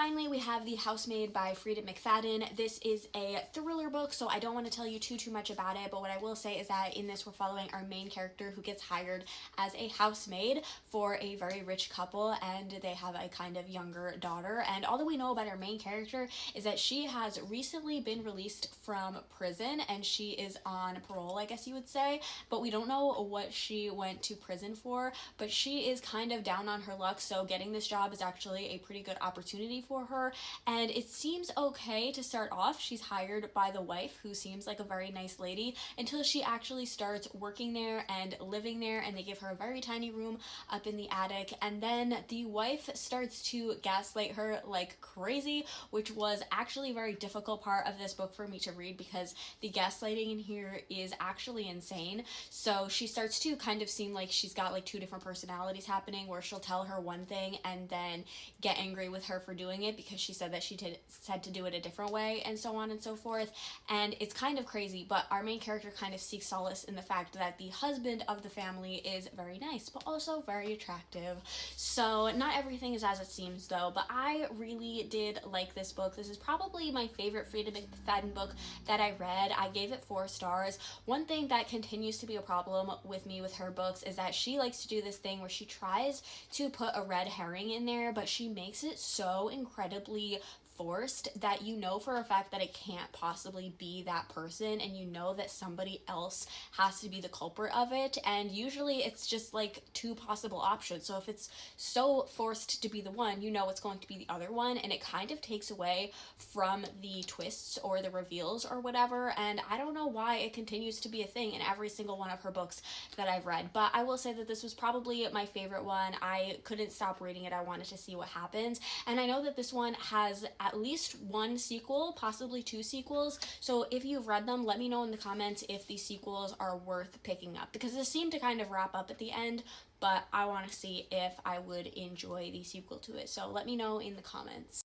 finally, we have The Housemaid by Frida McFadden. This is a thriller book, so I don't want to tell you too much about it, but what I will say is that in this we're following our main character who gets hired as a housemaid for a very rich couple, and they have a kind of younger daughter. And all that we know about our main character is that she has recently been released from prison, and she is on parole, I guess you would say, but we don't know what she went to prison for, but she is kind of down on her luck, so getting this job is actually a pretty good opportunity for her, and it seems okay to start off. She's hired by the wife, who seems like a very nice lady, until she actually starts working there and living there, and they give her a very tiny room up in the attic, and then the wife starts to gaslight her like crazy, which was actually a very difficult part of this book for me to read because the gaslighting in here is actually insane. So she starts to kind of seem like she's got like two different personalities happening, where she'll tell her one thing and then get angry with her for doing it because she said that said to do it a different way, and so on and so forth. And it's kind of crazy, but our main character kind of seeks solace in the fact that the husband of the family is very nice but also very attractive. So not everything is as it seems though, but I really did like this book. This is probably my favorite Frida McFadden book that I read. I gave it 4 stars. One thing that continues to be a problem with me with her books is that she likes to do this thing where she tries to put a red herring in there, but she makes it so incredibly forced that you know for a fact that it can't possibly be that person, and you know that somebody else has to be the culprit of it, and usually it's just like 2 possible options. So if it's so forced to be the one, you know it's going to be the other one, and it kind of takes away from the twists or the reveals or whatever, and I don't know why it continues to be a thing in every single one of her books that I've read. But I will say that this was probably my favorite one. I couldn't stop reading it. I wanted to see what happens, and I know that this one has at least 1 sequel, possibly 2 sequels. So if you've read them, let me know in the comments if the sequels are worth picking up, because this seemed to kind of wrap up at the end, but I want to see if I would enjoy the sequel to it. So let me know in the comments.